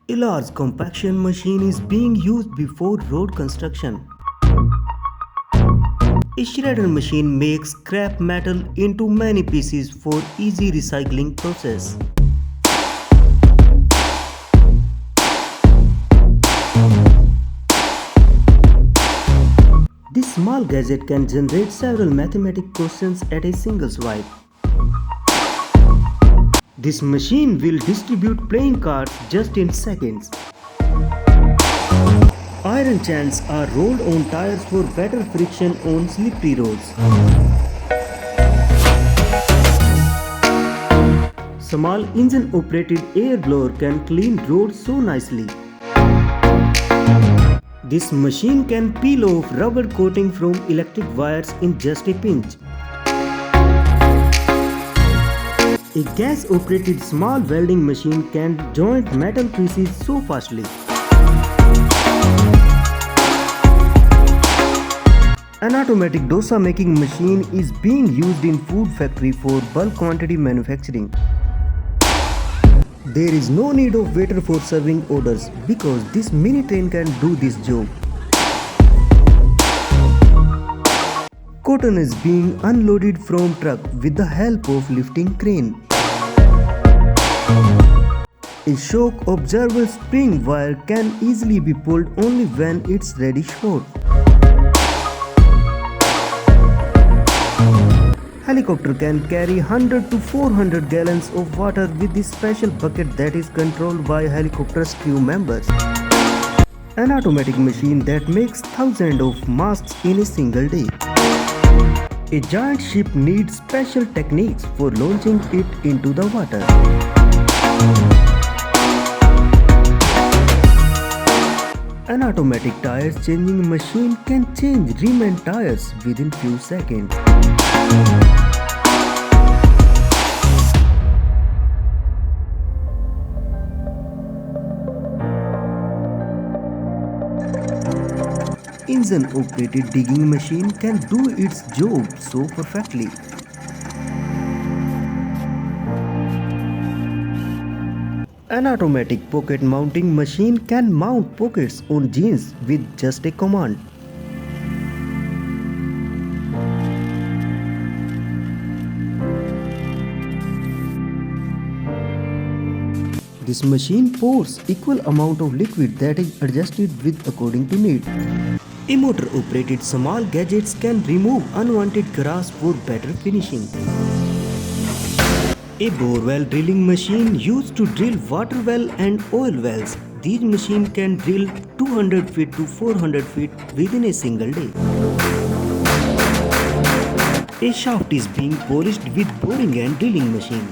A large compaction machine is being used before road construction. A shredder machine makes scrap metal into many pieces for easy recycling process. This small gadget can generate several mathematical questions at a single swipe. This machine will distribute playing cards just in seconds. Iron chants are rolled on tires for better friction on slippery roads. Small engine-operated air blower can clean roads so nicely. This machine can peel off rubber coating from electric wires in just a pinch. A gas-operated small welding machine can joint metal pieces so fastly. An automatic dosa making machine is being used in food factory for bulk quantity manufacturing. There is no need of waiter for serving orders because this mini train can do this job. Cotton is being unloaded from truck with the help of lifting crane. A shock absorber spring wire can easily be pulled only when it's ready short. Helicopter can carry 100 to 400 gallons of water with this special bucket that is controlled by helicopter's crew members. An automatic machine that makes thousands of masks in a single day. A giant ship needs special techniques for launching it into the water. An automatic tire changing machine can change rim and tires within few seconds. Engine-operated digging machine can do its job so perfectly. An automatic pocket mounting machine can mount pockets on jeans with just a command. This machine pours equal amount of liquid that is adjusted with according to need. A motor-operated small gadgets can remove unwanted grass for better finishing. A bore well drilling machine used to drill water well and oil wells. These machines can drill 200 feet to 400 feet within a single day. A shaft is being polished with boring and drilling machine.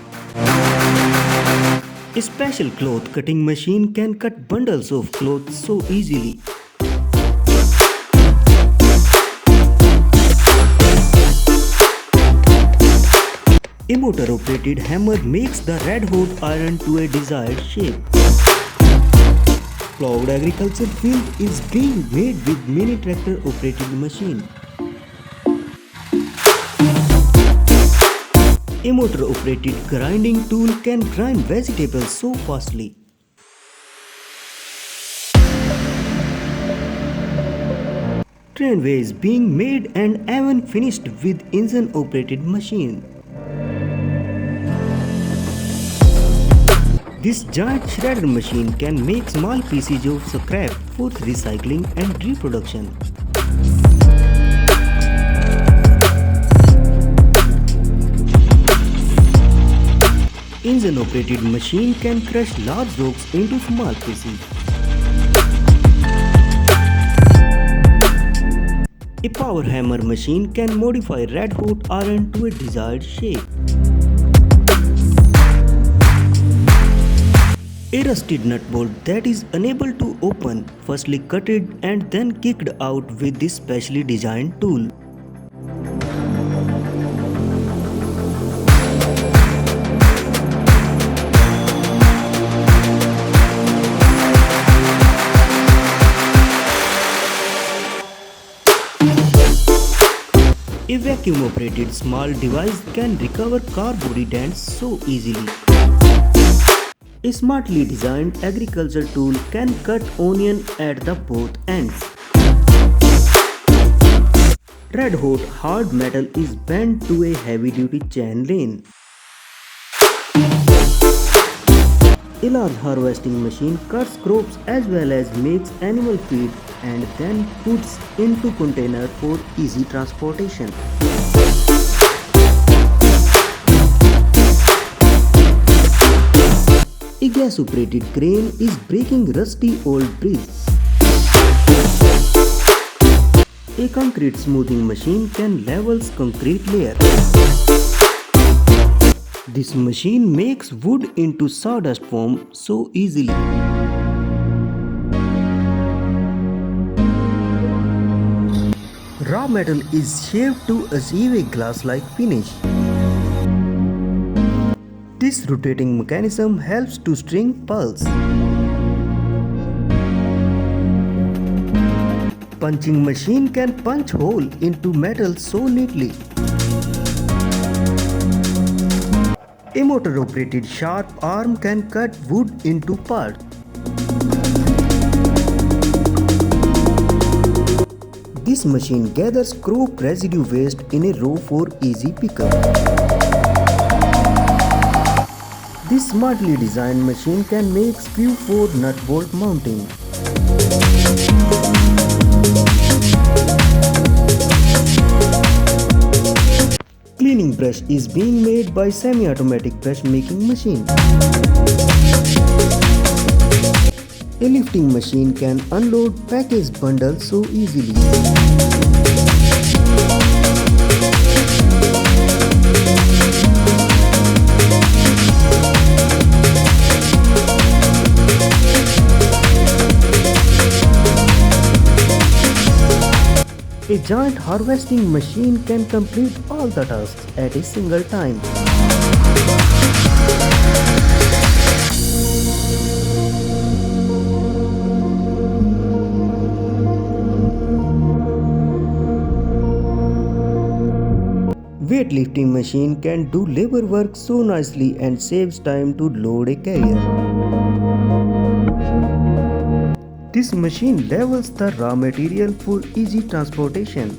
A special cloth cutting machine can cut bundles of cloth so easily. A motor-operated hammer makes the red-hot iron to a desired shape. Plowed agriculture field is being made with mini tractor-operated machine. A motor-operated grinding tool can grind vegetables so fastly. Trainway is being made and even finished with engine-operated machine. This giant shredder machine can make small pieces of scrap for recycling and reproduction. Engine-operated machine can crush large rocks into small pieces. A power hammer machine can modify red-hot iron to a desired shape. A rusted nut bolt that is unable to open, firstly cutted and then kicked out with this specially designed tool. A vacuum-operated small device can recover car body dents so easily. A smartly designed agriculture tool can cut onion at the both ends. Red hot hard metal is bent to a heavy-duty chain lane. A large harvesting machine cuts crops as well as makes animal feed and then puts into container for easy transportation. A gas-operated crane is breaking rusty old bridges. A concrete smoothing machine can level concrete layer. This machine makes wood into sawdust form so easily. Raw metal is shaped to achieve a glass-like finish. This rotating mechanism helps to string pulse. Punching machine can punch hole into metal so neatly. A motor-operated sharp arm can cut wood into parts. This machine gathers crop residue waste in a row for easy pickup. This smartly designed machine can make screw for nut bolt mounting. Cleaning brush is being made by semi-automatic brush making machine. A lifting machine can unload package bundles so easily. A giant harvesting machine can complete all the tasks at a single time. Weightlifting machine can do labor work so nicely and saves time to load a carrier. This machine levels the raw material for easy transportation.